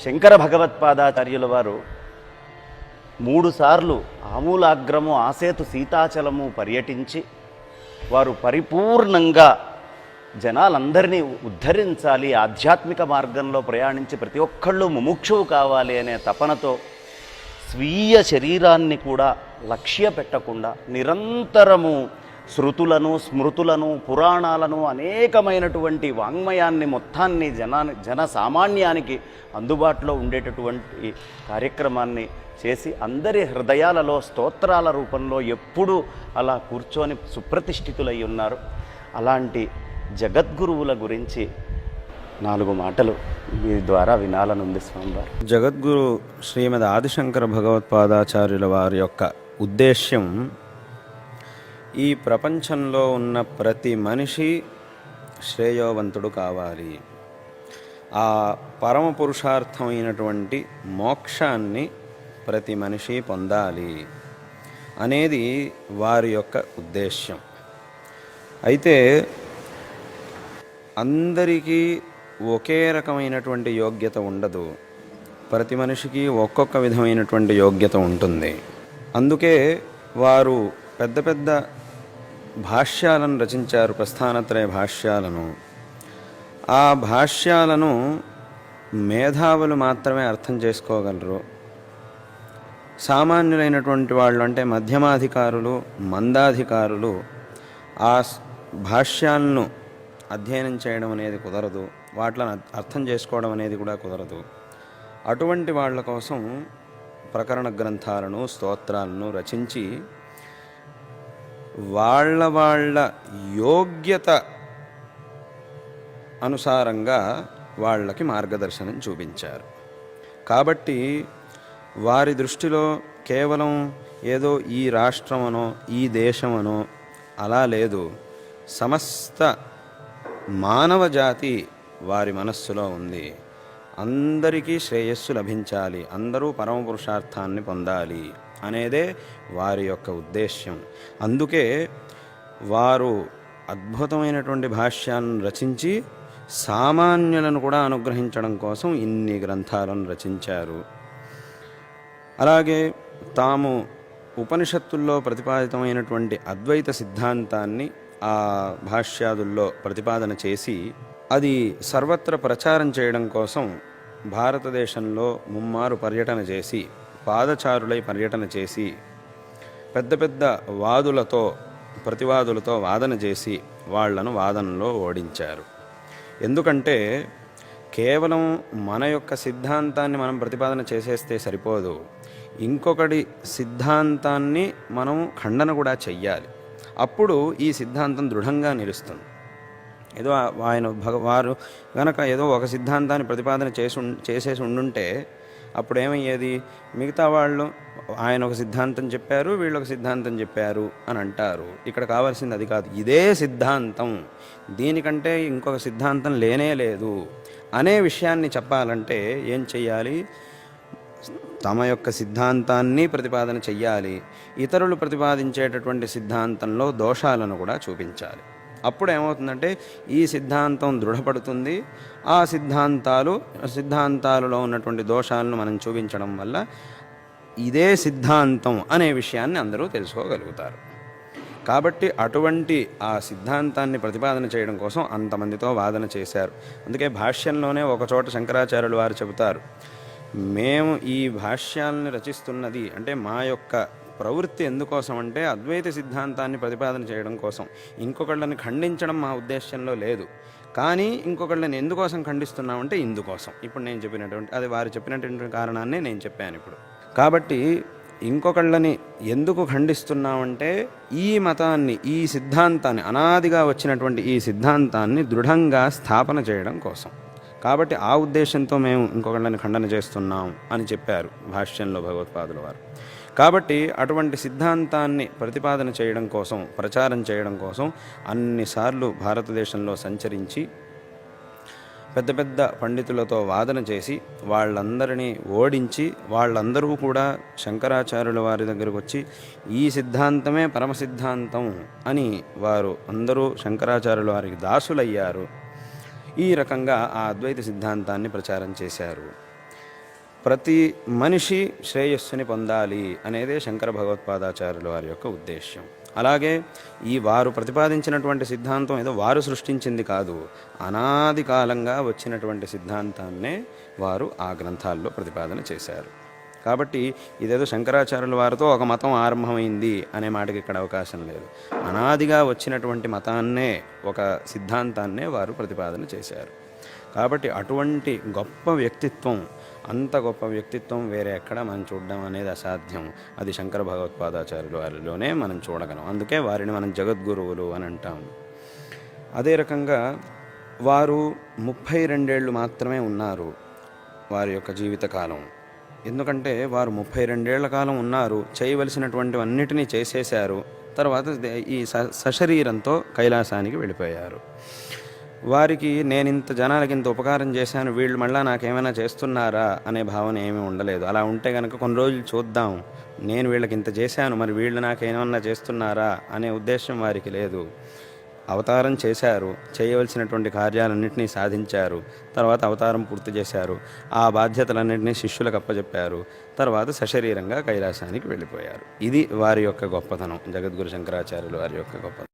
శంకర భగవత్పాదాచార్యుల వారు 3 సార్లు ఆమూలాగ్రము ఆసేతు సీతాచలము పర్యటించి వారు పరిపూర్ణంగా జనాలందరినీ ఉద్ధరించాలి, ఆధ్యాత్మిక మార్గంలో ప్రయాణించి ప్రతి ఒక్కళ్ళు ముముక్షువు కావాలి అనే తపనతో స్వీయ శరీరాన్ని కూడా లక్ష్య పెట్టకుండా నిరంతరము శృతులను, స్మృతులను, పురాణాలను, అనేకమైనటువంటి వాంగ్మయాన్ని మొత్తాన్ని జన సామాన్యానికి అందుబాటులో ఉండేటటువంటి కార్యక్రమాన్ని చేసి అందరి హృదయాలలో స్తోత్రాల రూపంలో ఎప్పుడూ అలా కూర్చొని సుప్రతిష్ఠితులై ఉన్నారు. అలాంటి జగద్గురువుల గురించి 4 మాటలు మీ ద్వారా వినాలనుంది స్వామివారు. జగద్గురు శ్రీమద్ ఆదిశంకర భగవత్పాదాచార్యుల వారి యొక్క ఉద్దేశ్యం ఈ ప్రపంచంలో ఉన్న ప్రతి మనిషి శ్రేయోవంతుడు కావాలి, ఆ పరమ పురుషార్థమైనటువంటి మోక్షాన్ని ప్రతి మనిషి పొందాలి అనేది వారి యొక్క ఉద్దేశ్యం. అయితే అందరికీ ఒకే రకమైనటువంటి యోగ్యత ఉండదు, ప్రతి మనిషికి ఒక్కొక్క విధమైనటువంటి యోగ్యత ఉంటుంది. అందుకే వారు పెద్ద పెద్ద భాష్యాలను రచించారు, ప్రస్థానత్రయ భాష్యాలను. ఆ భాష్యాలను మేధావులు మాత్రమే అర్థం చేసుకోగలరు. సామాన్యులైనటువంటి వాళ్ళు, అంటే మధ్యమాధికారులు, మందాధికారులు ఆ భాష్యాలను అధ్యయనం చేయడం అనేది కుదరదు, వాటిని అర్థం చేసుకోవడం అనేది కూడా కుదరదు. అటువంటి వాళ్ళ కోసం ప్రకరణ గ్రంథాలను, స్తోత్రాలను రచించి వాళ్ళ యోగ్యత అనుసారంగా వాళ్ళకి మార్గదర్శనం చూపించారు. కాబట్టి వారి దృష్టిలో కేవలం ఏదో ఈ రాష్ట్రమనో ఈ దేశమనో అలా లేదు, సమస్త మానవ జాతి వారి మనస్సులో ఉంది. అందరికీ శ్రేయస్సు లభించాలి, అందరూ పరమపురుషార్థాన్ని పొందాలి అనేదే వారి యొక్క ఉద్దేశ్యం. అందుకే వారు అద్భుతమైనటువంటి భాష్యాలను రచించి సామాన్యులను కూడా అనుగ్రహించడం కోసం ఇన్ని గ్రంథాలను రచించారు. అలాగే తాము ఉపనిషత్తుల్లో ప్రతిపాదితమైనటువంటి అద్వైత సిద్ధాంతాన్ని ఆ భాష్యాదుల్లో ప్రతిపాదన చేసి అది సర్వత్ర ప్రచారం చేయడం కోసం భారతదేశంలో ముమ్మారు పర్యటన చేసి, పాదచారులై పర్యటన చేసి, పెద్ద పెద్ద వాదులతో, ప్రతివాదులతో వాదన చేసి వాళ్లను వాదనలో ఓడించారు. ఎందుకంటే కేవలం మన యొక్క సిద్ధాంతాన్ని మనం ప్రతిపాదన చేసేస్తే సరిపోదు, ఇంకొకటి సిద్ధాంతాన్ని మనం ఖండన కూడా చెయ్యాలి. అప్పుడు ఈ సిద్ధాంతం దృఢంగా నిలుస్తుంది. ఏదో వారు గనక ఏదో ఒక సిద్ధాంతాన్ని ప్రతిపాదన చేసేసి ఉండుంటే అప్పుడు ఏమయ్యేది, మిగతా వాళ్ళు ఆయన ఒక సిద్ధాంతం చెప్పారు, వీళ్ళు ఒక సిద్ధాంతం చెప్పారు అని అంటారు. ఇక్కడ కావాల్సింది అది కాదు, ఇదే సిద్ధాంతం, దీనికంటే ఇంకొక సిద్ధాంతం లేనే లేదు అనే విషయాన్ని చెప్పాలంటే ఏం చెయ్యాలి? తమ యొక్క సిద్ధాంతాన్ని ప్రతిపాదన చెయ్యాలి, ఇతరులు ప్రతిపాదించేటటువంటి సిద్ధాంతంలో దోషాలను కూడా చూపించాలి. అప్పుడు ఏమవుతుందంటే ఈ సిద్ధాంతం దృఢపడుతుంది. ఆ సిద్ధాంతాలలో ఉన్నటువంటి దోషాలను మనం చూపించడం వల్ల ఇదే సిద్ధాంతం అనే విషయాన్ని అందరూ తెలుసుకోగలుగుతారు. కాబట్టి అటువంటి ఆ సిద్ధాంతాన్ని ప్రతిపాదన చేయడం కోసం అంతమందితో వాదన చేశారు. అందుకే భాష్యంలోనే ఒకచోట శంకరాచార్యులు వారు చెబుతారు, మేము ఈ భాష్యాలను రచిస్తున్నది అంటే మా యొక్క ప్రవృత్తి ఎందుకోసం అంటే అద్వైత సిద్ధాంతాన్ని ప్రతిపాదన చేయడం కోసం, ఇంకొకళ్ళని ఖండించడం మా ఉద్దేశంలో లేదు. కానీ ఇంకొకళ్ళని ఎందుకోసం ఖండిస్తున్నామంటే ఇందుకోసం. ఇప్పుడు నేను చెప్పినటువంటి అది వారు చెప్పినటువంటి కారణాన్నే నేను చెప్పాను ఇప్పుడు. కాబట్టి ఇంకొకళ్ళని ఎందుకు ఖండిస్తున్నామంటే ఈ మతాన్ని, ఈ సిద్ధాంతాన్ని, అనాదిగా వచ్చినటువంటి ఈ సిద్ధాంతాన్ని దృఢంగా స్థాపన చేయడం కోసం. కాబట్టి ఆ ఉద్దేశంతో మేము ఇంకొకళ్ళని ఖండన చేస్తున్నాం అని చెప్పారు భాష్యంలో భగవత్పాదుల వారు. కాబట్టి అటువంటి సిద్ధాంతాన్ని ప్రతిపాదన చేయడం కోసం, ప్రచారం చేయడం కోసం అన్నిసార్లు భారతదేశంలో సంచరించి పెద్ద పెద్ద పండితులతో వాదన చేసి వాళ్ళందరినీ ఓడించి, వాళ్ళందరూ కూడా శంకరాచార్యుల వారి దగ్గరకు వచ్చి ఈ సిద్ధాంతమే పరమ సిద్ధాంతం అని వారు అందరూ శంకరాచార్యుల వారికి దాసులయ్యారు. ఈ రకంగా ఆ అద్వైత సిద్ధాంతాన్ని ప్రచారం చేశారు. ప్రతి మనిషి శ్రేయస్సుని పొందాలి అనేదే శంకర భగవత్పాదాచార్యుల వారి యొక్క ఉద్దేశ్యం. అలాగే ఈ వారు ప్రతిపాదించినటువంటి సిద్ధాంతం ఏదో వారు సృష్టించింది కాదు, అనాది కాలంగా వచ్చినటువంటి సిద్ధాంతాన్నే వారు ఆ గ్రంథాల్లో ప్రతిపాదన చేశారు. కాబట్టి ఇదేదో శంకరాచార్యుల వారితో ఒక మతం ఆరంభమైంది అనే మాటకి ఇక్కడ అవకాశం లేదు. అనాదిగా వచ్చినటువంటి మతాన్నే, ఒక సిద్ధాంతాన్నే వారు ప్రతిపాదన చేశారు. కాబట్టి అటువంటి గొప్ప వ్యక్తిత్వం, అంత గొప్ప వ్యక్తిత్వం వేరే ఎక్కడ మనం చూడడం అనేది అసాధ్యం. అది శంకర భగవత్పాదాచార్యుల వారిలోనే మనం చూడగలం. అందుకే వారిని మనం జగద్గురువులు అని అంటాం. అదే రకంగా వారు 32 ఏళ్ళు మాత్రమే ఉన్నారు వారి యొక్క జీవితకాలం. ఎందుకంటే వారు 32 ఏళ్ల కాలం ఉన్నారు, చేయవలసినటువంటివన్నిటినీ చేసేశారు. తర్వాత ఈ సశరీరంతో కైలాసానికి వెళ్ళిపోయారు. వారికి నేను ఇంత జనాలకి ఇంత ఉపకారం చేశాను, వీళ్ళు మళ్ళీ నాకేమైనా చేస్తున్నారా అనే భావన ఏమీ ఉండలేదు. అలా ఉంటే కనుక కొన్ని రోజులు చూద్దాం, నేను వీళ్ళకి ఇంత చేశాను, మరి వీళ్ళు నాకేమన్నా చేస్తున్నారా అనే ఉద్దేశం వారికి లేదు. అవతారం చేశారు, చేయవలసినటువంటి కార్యాలన్నింటినీ సాధించారు, తర్వాత అవతారం పూర్తి చేశారు, ఆ బాధ్యతలన్నింటినీ శిష్యులకు అప్పచెప్పారు, తర్వాత సశరీరంగా కైలాసానికి వెళ్ళిపోయారు. ఇది వారి యొక్క గొప్పతనం, జగద్గురు శంకరాచార్యులు వారి యొక్క గొప్పతనం.